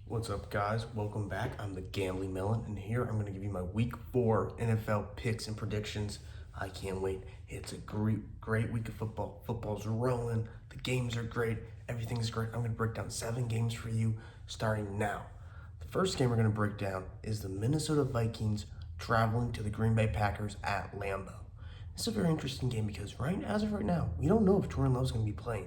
What's up, guys? Welcome back. I'm the Gambling Melon, and here I'm going to give you my Week 4 NFL picks and predictions. I can't wait. It's a great week of football. Football's rolling. The games are great. Everything's great. I'm going to break down 7 games for you starting now. The first game we're going to break down is the Minnesota Vikings traveling to the Green Bay Packers at Lambeau. This is a very interesting game because as of right now, we don't know if Jordan Love's going to be playing.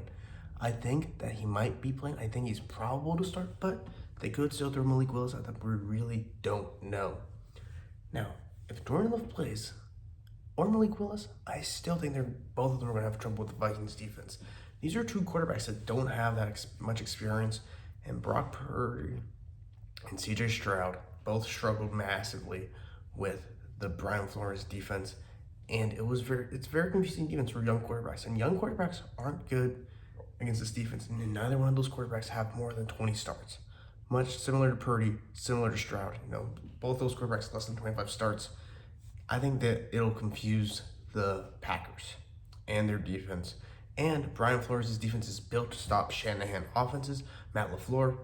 I think that he might be playing. I think he's probable to start, but they could still throw Malik Willis out there. We really don't know. Now, if Jordan Love plays or Malik Willis, I still think both of them are going to have trouble with the Vikings defense. These are two quarterbacks that don't have that much experience, and Brock Purdy and C.J. Stroud both struggled massively with the Brian Flores defense, and it's very confusing defense for young quarterbacks, and young quarterbacks aren't good against this defense, and neither one of those quarterbacks have more than 20 starts. Much similar to Purdy, similar to Stroud. Both those quarterbacks less than 25 starts. I think that it'll confuse the Packers and their defense. And Brian Flores' defense is built to stop Shanahan offenses. Matt LaFleur,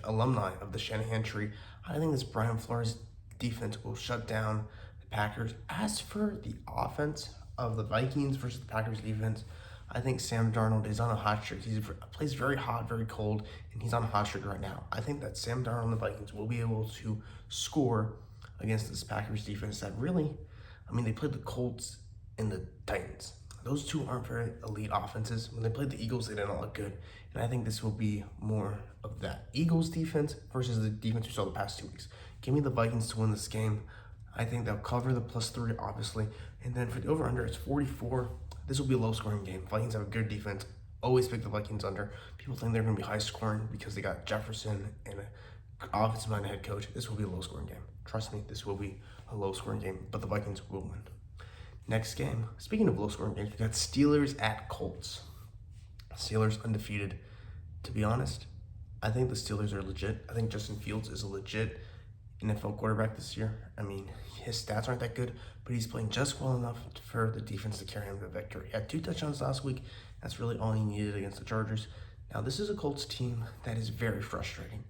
alumni of the Shanahan tree. I think this Brian Flores defense will shut down the Packers. As for the offense of the Vikings versus the Packers defense, I think Sam Darnold is on a hot streak. He plays very hot, very cold, and he's on a hot streak right now. I think that Sam Darnold and the Vikings will be able to score against this Packers defense that they played the Colts and the Titans. Those two aren't very elite offenses. When they played the Eagles, they didn't look good. And I think this will be more of that Eagles defense versus the defense we saw the past 2 weeks. Give me the Vikings to win this game. I think they'll cover the +3, obviously. And then for the over-under, it's 44. This will be a low-scoring game. Vikings have a good defense. Always pick the Vikings under. People think they're going to be high-scoring because they got Jefferson and an offensive-minded head coach. This will be a low-scoring game. Trust me, this will be a low-scoring game, but the Vikings will win. Next game, speaking of low-scoring games, we got Steelers at Colts. Steelers undefeated. To be honest, I think the Steelers are legit. I think Justin Fields is a legit NFL quarterback this year. His stats aren't that good, but he's playing just well enough for the defense to carry him to victory. He had 2 touchdowns last week. That's really all he needed against the Chargers. Now, this is a Colts team that is very frustrating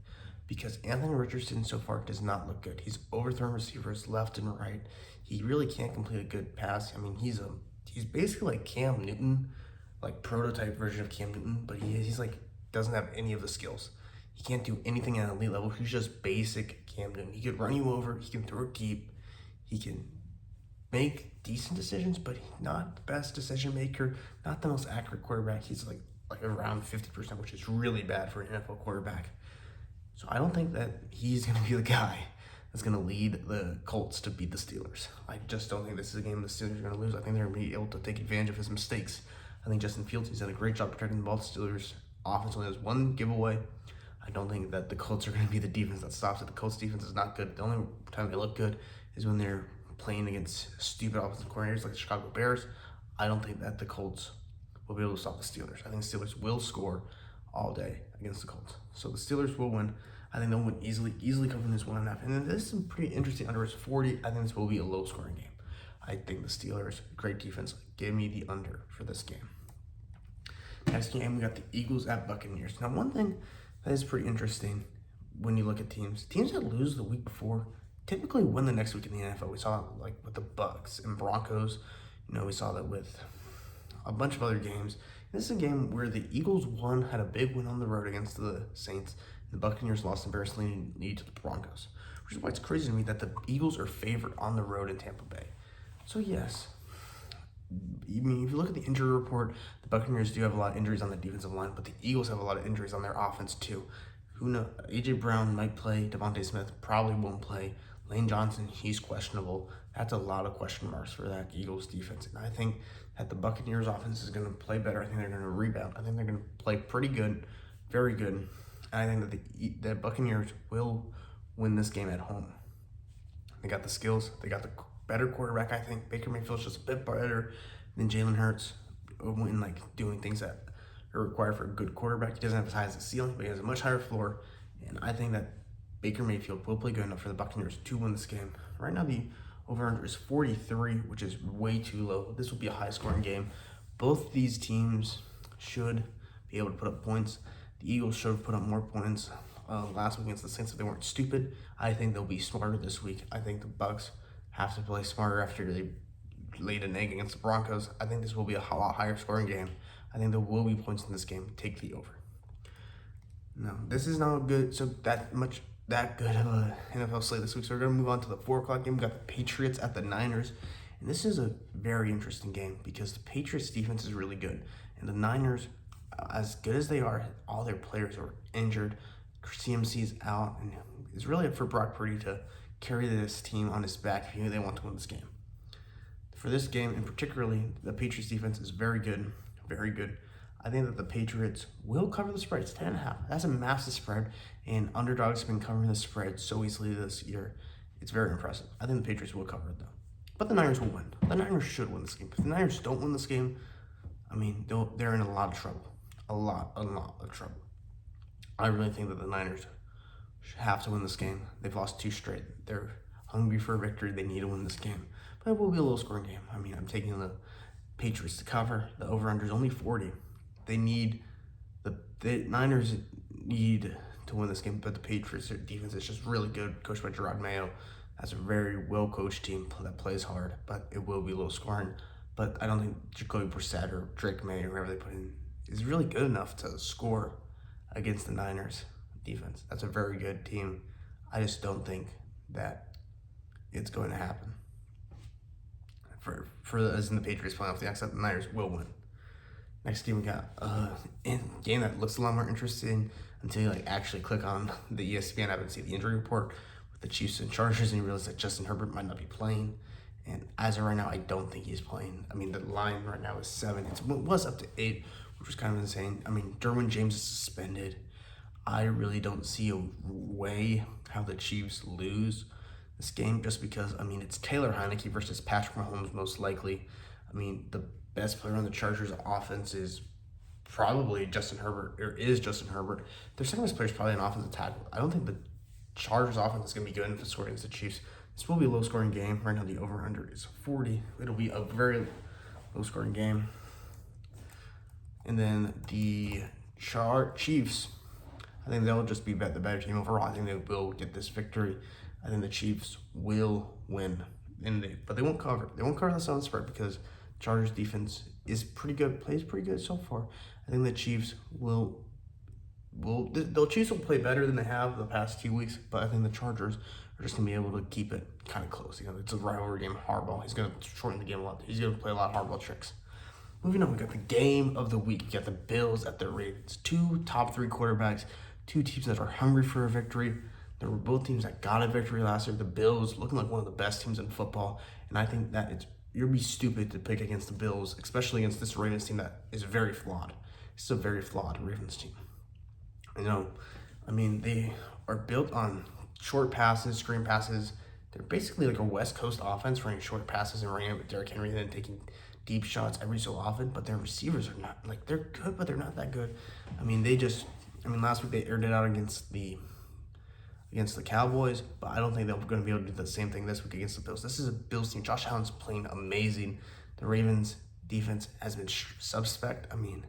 because Anthony Richardson so far does not look good. He's overthrown receivers left and right. He really can't complete a good pass. He's basically like Cam Newton, like prototype version of Cam Newton, but he's like doesn't have any of the skills. He can't do anything at an elite level. He's just basic Cam Newton. He could run you over. He can throw deep. He can make decent decisions, but he's not the best decision maker, not the most accurate quarterback. He's like around 50%, which is really bad for an NFL quarterback. So I don't think that he's going to be the guy that's going to lead the Colts to beat the Steelers. I just don't think this is a game the Steelers are going to lose. I think they're going to be able to take advantage of his mistakes. I think Justin Fields, he's done a great job protecting the ball. The Steelers offense only has 1 giveaway. I don't think that the Colts are going to be the defense that stops it. The Colts defense is not good. The only time they look good is when they're playing against stupid offensive coordinators like the Chicago Bears. I don't think that the Colts will be able to stop the Steelers. I think the Steelers will score all day against the Colts. So the Steelers will win. I think they'll win easily covering this 1.5. And then this is some pretty interesting under. It's 40. I think this will be a low scoring game. I think the Steelers, great defense. Give me the under for this game. Next game, we got the Eagles at Buccaneers. Now, one thing that is pretty interesting when you look at teams that lose the week before typically win the next week in the NFL. We saw it like with the Bucks and Broncos. We saw that with a bunch of other games. This is a game where the Eagles had a big win on the road against the Saints. The Buccaneers lost embarrassingly lead to the Broncos, which is why it's crazy to me that the Eagles are favored on the road in Tampa Bay. So yes, if you look at the injury report, the Buccaneers do have a lot of injuries on the defensive line, but the Eagles have a lot of injuries on their offense too. Who knows? A.J. Brown might play. Devontae Smith probably won't play. Lane Johnson, he's questionable. That's a lot of question marks for that Eagles defense. And I think that the Buccaneers offense is going to play better. I think they're going to rebound. I think they're going to play pretty good, very good. And I think that the Buccaneers will win this game at home. They got the skills. They got the better quarterback, I think. Baker Mayfield's just a bit better than Jalen Hurts when doing things that are required for a good quarterback. He doesn't have as high as the ceiling, but he has a much higher floor. And I think that Baker Mayfield will play good enough for the Buccaneers to win this game. Right now, the over-under is 43, which is way too low. This will be a high-scoring game. Both these teams should be able to put up points. The Eagles should have put up more points. last week against the Saints that they weren't stupid. I think they'll be smarter this week. I think the Bucks have to play smarter after they laid an egg against the Broncos. I think this will be a lot higher scoring game. I think there will be points in this game. Take the over. No, this is not good. So that good of a NFL slate this week. So we're gonna move on to the 4 o'clock game. We got the Patriots at the Niners, and this is a very interesting game because the Patriots defense is really good, and the Niners, as good as they are, all their players are injured. CMC's out, and it's really up for Brock Purdy to carry this team on his back if they want to win this game. For this game, and particularly, the Patriots defense is very good, very good. I think that the Patriots will cover the spread. It's 10.5. That's a massive spread, and underdogs have been covering the spread so easily this year. It's very impressive. I think the Patriots will cover it, though. But the Niners will win. The Niners should win this game. If the Niners don't win this game, I mean, they're in a lot of trouble. A lot of trouble. I really think that the Niners have to win this game. They've lost 2 straight. They're hungry for a victory. They need to win this game. But it will be a low-scoring game. I mean, I'm taking the Patriots to cover. The over-under is only 40. The Niners need to win this game, but the Patriots defense is just really good, coached by Gerard Mayo. That's a very well-coached team that plays hard, but it will be low-scoring. But I don't think Jacoby Brissett or Drake May or whoever they put in is really good enough to score against the Niners defense. That's a very good team. I just don't think that it's going to happen. As in the Patriots playing off the except the Niners will win. Next game we got a game that looks a lot more interesting until you actually click on the ESPN app and see the injury report with the Chiefs and Chargers, and you realize that Justin Herbert might not be playing. And as of right now, I don't think he's playing. I mean, the line right now is 7. It was up to 8, which was kind of insane. I mean, Derwin James is suspended. I really don't see a way how the Chiefs lose this game just because, I mean, it's Taylor Heineke versus Patrick Mahomes most likely. I mean, the best player on the Chargers offense is probably Justin Herbert, or is Justin Herbert. Their second best player is probably an offensive tackle. I don't think the Chargers offense is going to be good enough to score against the Chiefs. This will be a low-scoring game. Right now, the over-under is 40. It'll be a very low-scoring game. And then the Chiefs, I think they'll just be the better team overall. I think they will get this victory. I think the Chiefs will win, but they won't cover. They won't cover the 7 spread because Chargers defense is pretty good, plays pretty good so far. I think the Chiefs the Chiefs will play better than they have the past 2 weeks, but I think the Chargers are just gonna be able to keep it kind of close. It's a rivalry game. Hardball, he's gonna shorten the game a lot. He's gonna play a lot of hardball tricks. Moving on, we got the game of the week. We got the Bills at the Ravens. 2 top 3 quarterbacks, 2 teams that are hungry for a victory. There were both teams that got a victory last year. The Bills looking like one of the best teams in football, and I think that you'd be stupid to pick against the Bills, especially against this Ravens team that is very flawed. This is a very flawed Ravens team. I mean, they are built on short passes, screen passes. They're basically like a West Coast offense, running short passes and running it with Derrick Henry and then taking deep shots every so often. But their receivers are not, they're good, but they're not that good. I mean, last week they aired it out against the Cowboys, but I don't think they're going to be able to do the same thing this week against the Bills. This is a Bills team. Josh Allen's playing amazing. The Ravens defense has been suspect. I mean,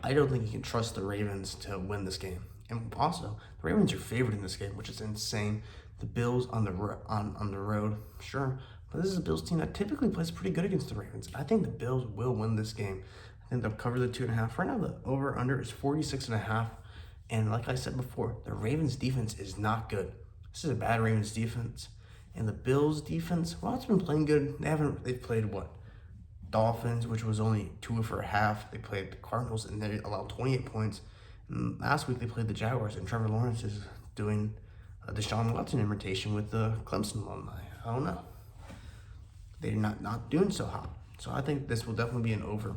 I don't think you can trust the Ravens to win this game. And also, the Ravens are favored in this game, which is insane. The Bills on the road, sure, but this is a Bills team that typically plays pretty good against the Ravens. I think the Bills will win this game. I think they'll cover the 2.5. Right now, the over/under is 46.5. And like I said before, the Ravens defense is not good. This is a bad Ravens defense. And the Bills defense, well, it's been playing good. They've played Dolphins, which was only 2 for a half. They played the Cardinals and they allowed 28 points. And last week they played the Jaguars, and Trevor Lawrence is doing a Deshaun Watson imitation with the Clemson alumni. I don't know. They're not doing so hot. So I think this will definitely be an over.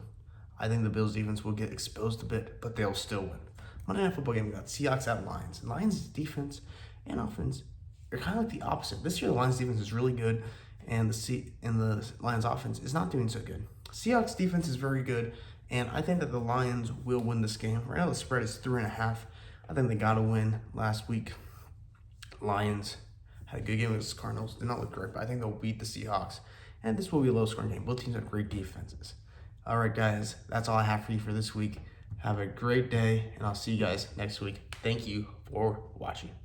I think the Bills defense will get exposed a bit, but they'll still win. Monday Night Football game, we got Seahawks at Lions. And Lions defense and offense are kind of like the opposite. This year, the Lions defense is really good, and the Lions offense is not doing so good. Seahawks defense is very good, and I think that the Lions will win this game. Right now, the spread is 3.5. I think they got to win last week. Lions had a good game against the Cardinals. Did not look great, but I think they'll beat the Seahawks. And this will be a low-scoring game. Both teams have great defenses. All right, guys, that's all I have for you for this week. Have a great day, and I'll see you guys next week. Thank you for for watching.